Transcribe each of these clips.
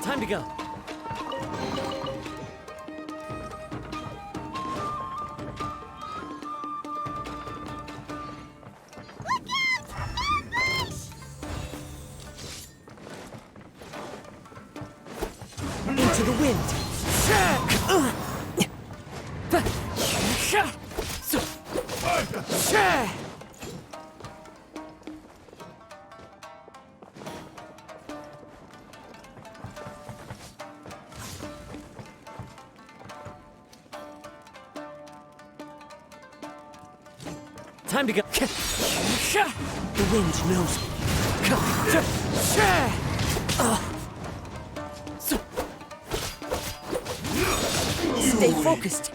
Time to go. Into the wind. Time to go. The wind knows me. Stay focused.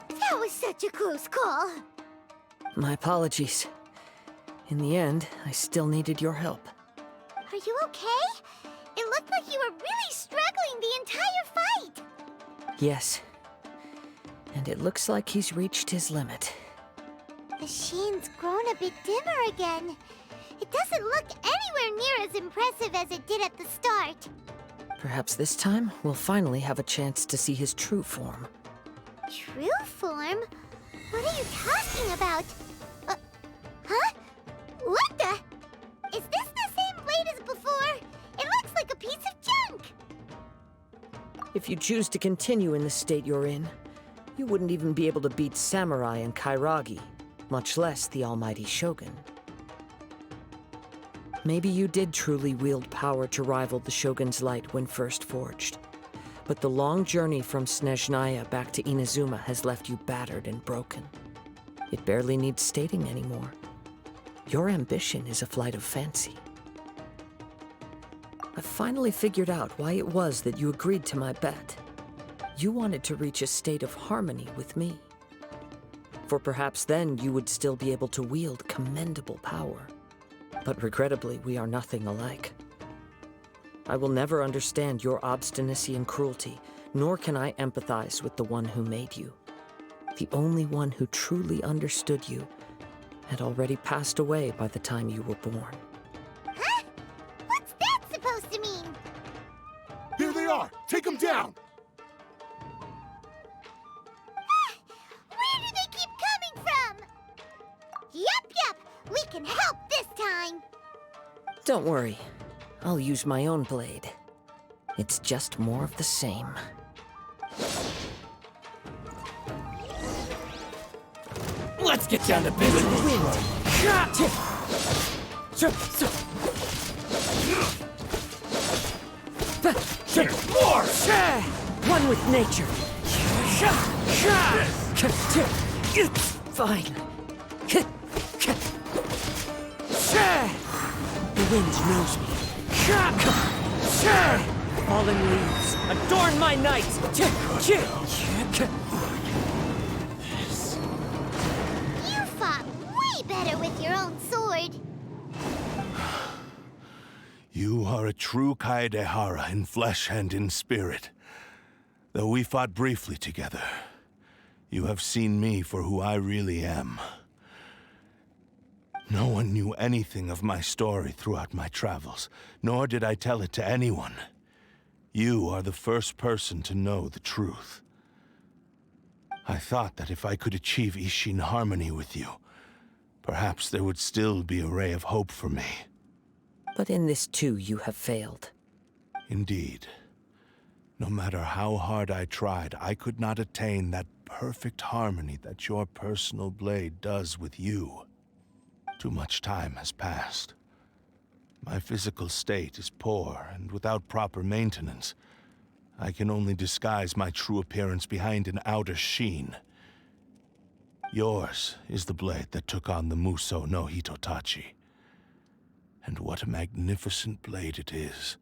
That was such a close call. My apologies. In the end, I still needed your help. Are you okay? It looked like you were really struggling the entire fight. Yes. And it looks like he's reached his limit. The shine's grown a bit dimmer again. It doesn't look anywhere near as impressive as it did at the start. Perhaps this time, we'll finally have a chance to see his true form. True form? What are you talking about? Huh? What the? Is this the same blade as before? It looks like a piece of junk! If you choose to continue in the state you're in, you wouldn't even be able to beat Samurai and Kairagi, much less the almighty Shogun. Maybe you did truly wield power to rival the Shogun's light when first forged. But the long journey from Snezhnaya back to Inazuma has left you battered and broken. It barely needs stating anymore. Your ambition is a flight of fancy. I finally figured out why it was that you agreed to my bet. You wanted to reach a state of harmony with me. For perhaps then you would still be able to wield commendable power. But regrettably, we are nothing alike. I will never understand your obstinacy and cruelty, nor can I empathize with the one who made you. The only one who truly understood you had already passed away by the time you were born. Huh? What's that supposed to mean? Here they are! Take them down! Where do they keep coming from? Yup! We can help this time! Don't worry. I'll use my own blade. It's just more of the same. Let's get down to business. More! One with nature. Fine. The wind knows me. Fallen leaves, adorn my night! You fought way better with your own sword. You are a true Kaedehara in flesh and in spirit. Though we fought briefly together, you have seen me for who I really am. No one knew anything of my story throughout my travels, nor did I tell it to anyone. You are the first person to know the truth. I thought that if I could achieve Ishin harmony with you, perhaps there would still be a ray of hope for me. But in this too, you have failed. Indeed. No matter how hard I tried, I could not attain that perfect harmony that your personal blade does with you. Too much time has passed. My physical state is poor, and without proper maintenance, I can only disguise my true appearance behind an outer sheen. Yours is the blade that took on the Muso no Hitotachi. And what a magnificent blade it is.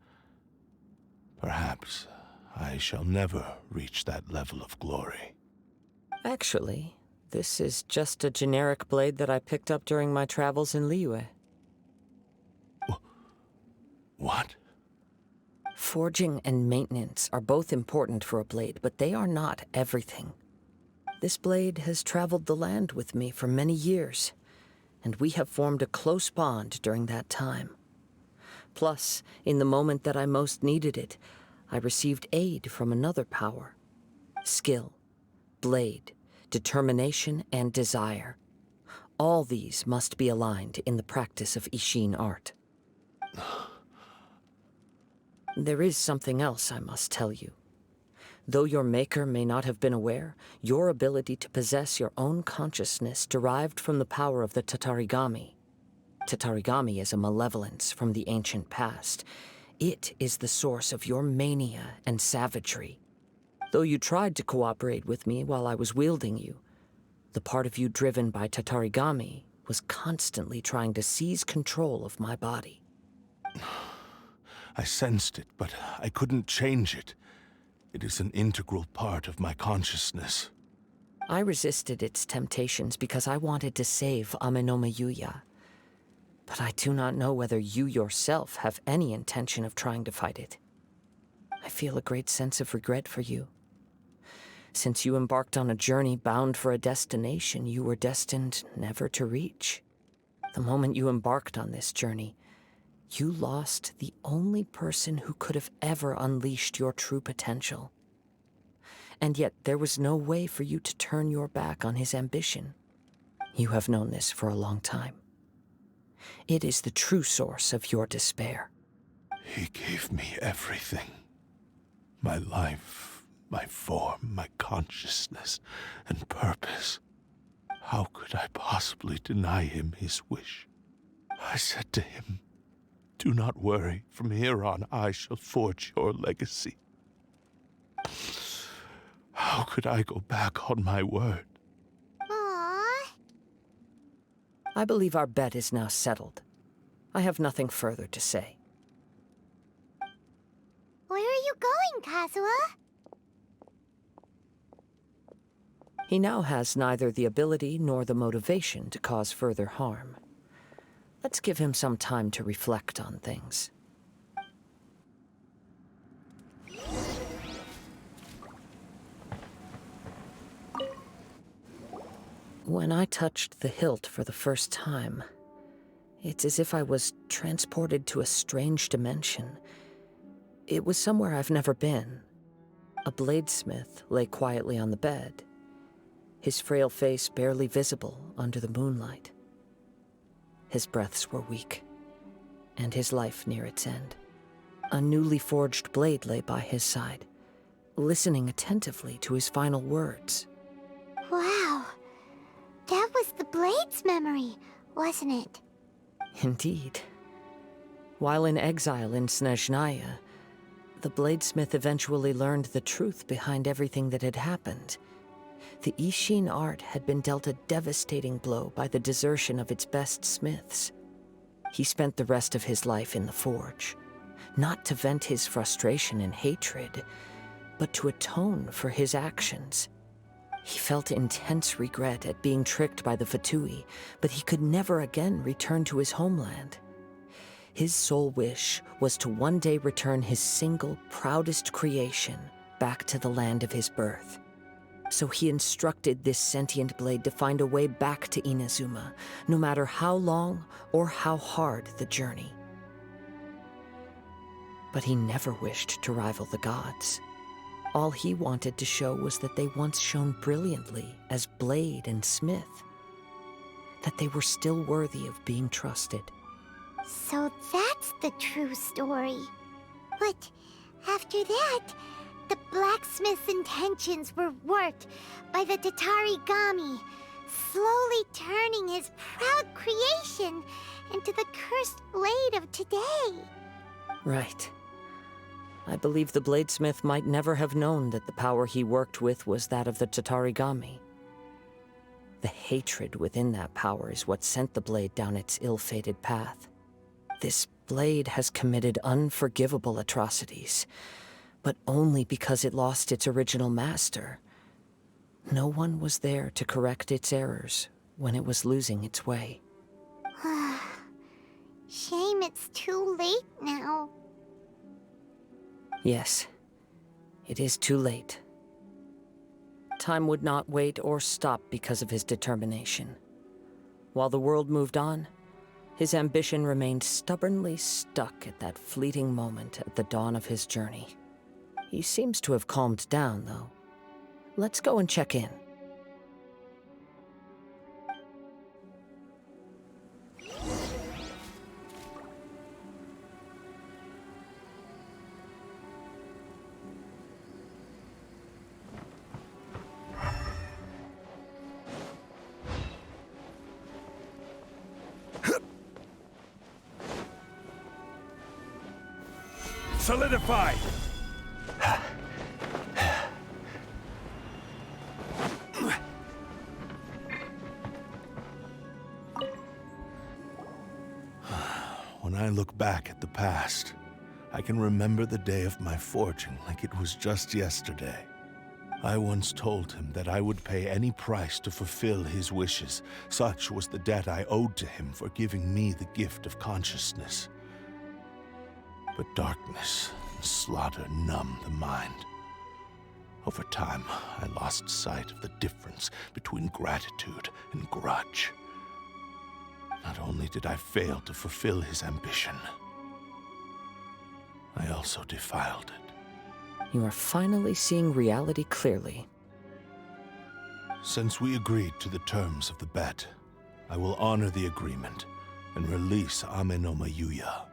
Perhaps I shall never reach that level of glory. Actually, this is just a generic blade that I picked up during my travels in Liyue. What? Forging and maintenance are both important for a blade, but they are not everything. This blade has traveled the land with me for many years, and we have formed a close bond during that time. Plus, in the moment that I most needed it, I received aid from another power. Skill, blade, determination, and desire. All these must be aligned in the practice of Ishin art. There is something else I must tell you. Though your maker may not have been aware, your ability to possess your own consciousness derived from the power of the Tatarigami. Tatarigami is a malevolence from the ancient past. It is the source of your mania and savagery. Though you tried to cooperate with me while I was wielding you, the part of you driven by Tatarigami was constantly trying to seize control of my body. I sensed it, but I couldn't change it. It is an integral part of my consciousness. I resisted its temptations because I wanted to save Amenoma Yuya. But I do not know whether you yourself have any intention of trying to fight it. I feel a great sense of regret for you. Since you embarked on a journey bound for a destination you were destined never to reach. The moment you embarked on this journey, you lost the only person who could have ever unleashed your true potential. And yet there was no way for you to turn your back on his ambition. You have known this for a long time. It is the true source of your despair. He gave me everything. My life, my form, my consciousness, and purpose. How could I possibly deny him his wish? I said to him, "Do not worry. From here on, I shall forge your legacy." How could I go back on my word? Aww. I believe our bet is now settled. I have nothing further to say. Where are you going, Kazuha? He now has neither the ability nor the motivation to cause further harm. Let's give him some time to reflect on things. When I touched the hilt for the first time, it's as if I was transported to a strange dimension. It was somewhere I've never been. A bladesmith lay quietly on the bed, his frail face barely visible under the moonlight. His breaths were weak, and his life near its end. A newly forged blade lay by his side, listening attentively to his final words. Wow. That was the Blade's memory, wasn't it? Indeed. While in exile in Snezhnaya, the bladesmith eventually learned the truth behind everything that had happened. The Ishin art had been dealt a devastating blow by the desertion of its best smiths. He spent the rest of his life in the forge, not to vent his frustration and hatred, but to atone for his actions. He felt intense regret at being tricked by the Fatui, but he could never again return to his homeland. His sole wish was to one day return his single, proudest creation back to the land of his birth. So he instructed this sentient blade to find a way back to Inazuma, no matter how long or how hard the journey. But he never wished to rival the gods. All he wanted to show was that they once shone brilliantly as blade and smith, that they were still worthy of being trusted. So that's the true story. But after that, the blacksmith's intentions were warped by the Tatarigami, slowly turning his proud creation into the cursed blade of today. Right. I believe the bladesmith might never have known that the power he worked with was that of the Tatarigami. The hatred within that power is what sent the blade down its ill-fated path. This blade has committed unforgivable atrocities, but only because it lost its original master. No one was there to correct its errors when it was losing its way. Shame it's too late now. Yes, it is too late. Time would not wait or stop because of his determination. While the world moved on, his ambition remained stubbornly stuck at that fleeting moment at the dawn of his journey. He seems to have calmed down, though. Let's go and check in. Solidify! When I look back at the past, I can remember the day of my forging like it was just yesterday. I once told him that I would pay any price to fulfill his wishes. Such was the debt I owed to him for giving me the gift of consciousness. But darkness and slaughter numbed the mind. Over time, I lost sight of the difference between gratitude and grudge. Not only did I fail to fulfill his ambition, I also defiled it. You are finally seeing reality clearly. Since we agreed to the terms of the bet, I will honor the agreement and release Ame no Mayuya.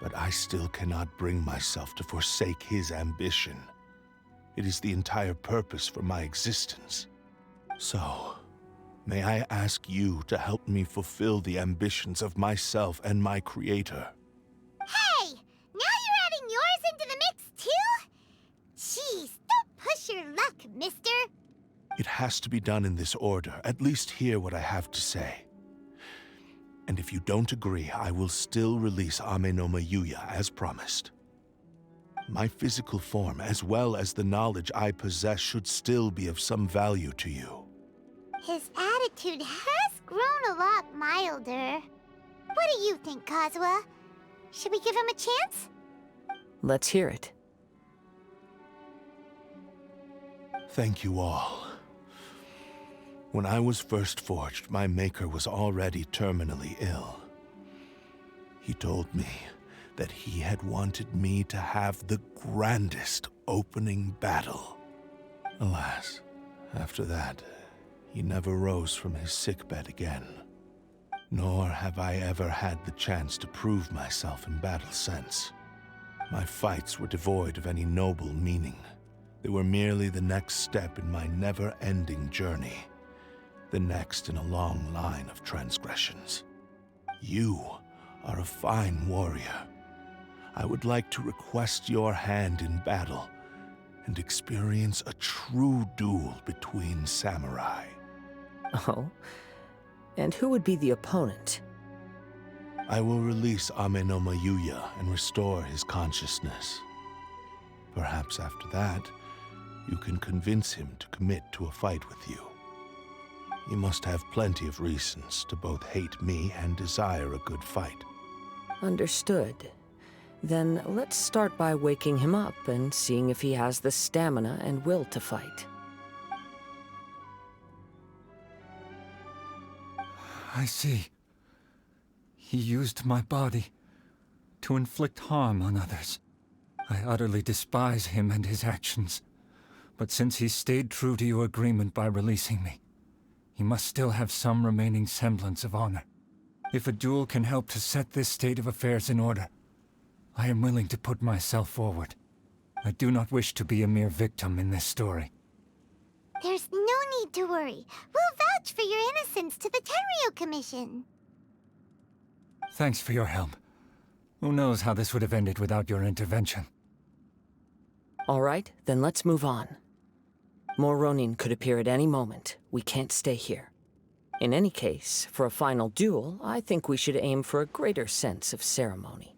But I still cannot bring myself to forsake his ambition. It is the entire purpose for my existence. So, may I ask you to help me fulfill the ambitions of myself and my creator? Hey! Now you're adding yours into the mix, too? Jeez, don't push your luck, mister. It has to be done in this order. At least hear what I have to say. And if you don't agree, I will still release Ame no Mayuya as promised. My physical form, as well as the knowledge I possess, should still be of some value to you. His attitude has grown a lot milder. What do you think, Kazuha? Should we give him a chance? Let's hear it. Thank you all. When I was first forged, my maker was already terminally ill. He told me that he had wanted me to have the grandest opening battle. Alas, after that, he never rose from his sickbed again. Nor have I ever had the chance to prove myself in battle since. My fights were devoid of any noble meaning. They were merely the next step in my never-ending journey. The next in a long line of transgressions. You are a fine warrior. I would like to request your hand in battle and experience a true duel between samurai. Oh? And who would be the opponent? I will release Ame no Mayuya and restore his consciousness. Perhaps after that, you can convince him to commit to a fight with you. He must have plenty of reasons to both hate me and desire a good fight. Understood. Then let's start by waking him up and seeing if he has the stamina and will to fight. I see. He used my body to inflict harm on others. I utterly despise him and his actions. But since he stayed true to your agreement by releasing me, he must still have some remaining semblance of honor. If a duel can help to set this state of affairs in order, I am willing to put myself forward. I do not wish to be a mere victim in this story. There's no need to worry. We'll vouch for your innocence to the Tenryu Commission. Thanks for your help. Who knows how this would have ended without your intervention? All right, then let's move on. More Ronin could appear at any moment. We can't stay here. In any case, for a final duel, I think we should aim for a greater sense of ceremony.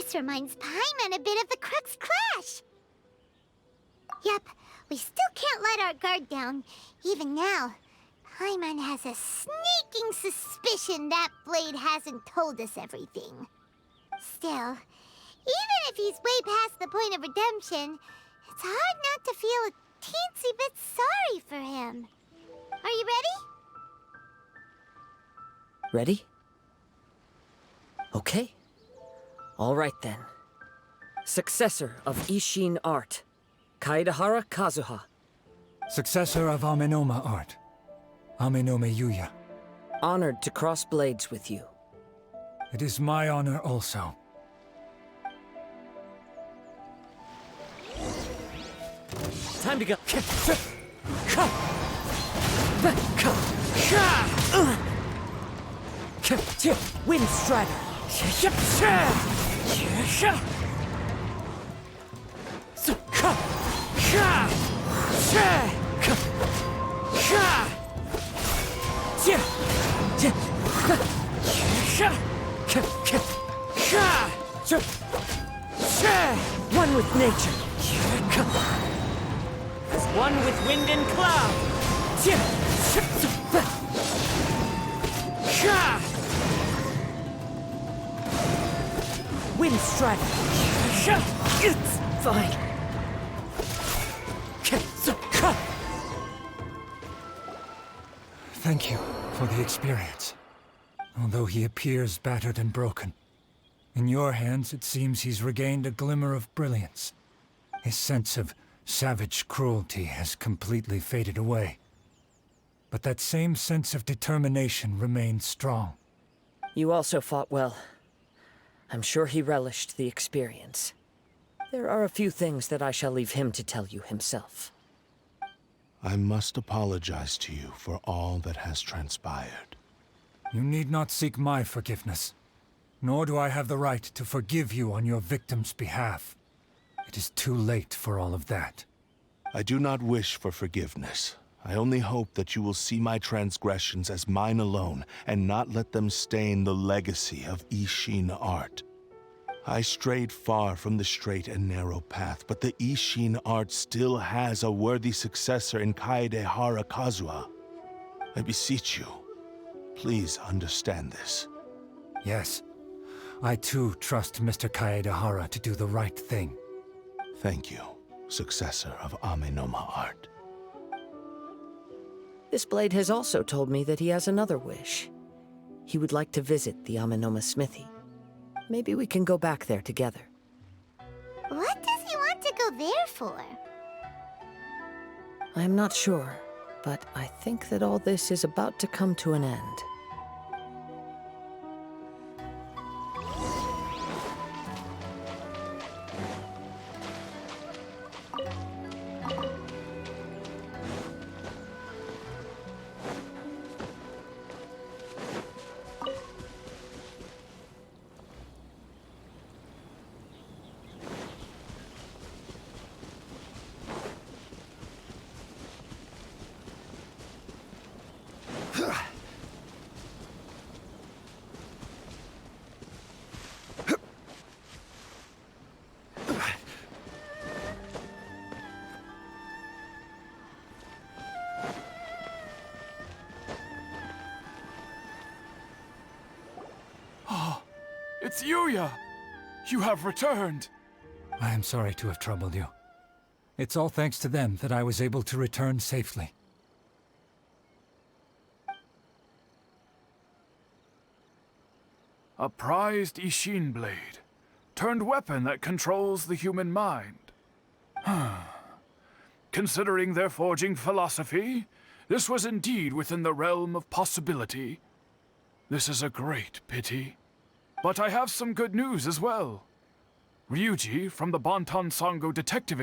This reminds Paimon a bit of the Crux Clash. Yep, we still can't let our guard down. Even now, Paimon has a sneaking suspicion that blade hasn't told us everything. Still, even if he's way past the point of redemption, it's hard not to feel a teensy bit sorry for him. Are you ready? Ready? Okay. All right then. Successor of Ishin art, Kaedahara Kazuha. Successor of Amenoma art, Amenome Yuya. Honored to cross blades with you. It is my honor also. Time to go. Wind Strider. One with nature. As one with wind and cloud. Wind Strider. It's fine. Thank you for the experience. Although he appears battered and broken, in your hands it seems he's regained a glimmer of brilliance. His sense of savage cruelty has completely faded away. But that same sense of determination remains strong. You also fought well. I'm sure he relished the experience. There are a few things that I shall leave him to tell you himself. I must apologize to you for all that has transpired. You need not seek my forgiveness, nor do I have the right to forgive you on your victim's behalf. It is too late for all of that. I do not wish for forgiveness. I only hope that you will see my transgressions as mine alone, and not let them stain the legacy of Ishin art. I strayed far from the straight and narrow path, but the Ishin art still has a worthy successor in Kaedahara Kazuha. I beseech you, please understand this. Yes, I too trust Mr. Kaedahara to do the right thing. Thank you, successor of Amenoma art. This blade has also told me that he has another wish. He would like to visit the Amenoma smithy. Maybe we can go back there together. What does he want to go there for? I'm not sure, but I think that all this is about to come to an end. It's Yuya! You have returned! I am sorry to have troubled you. It's all thanks to them that I was able to return safely. A prized Ishin blade, turned weapon that controls the human mind. Considering their forging philosophy, this was indeed within the realm of possibility. This is a great pity. But I have some good news as well. Ryuji from the Bantan Sango Detective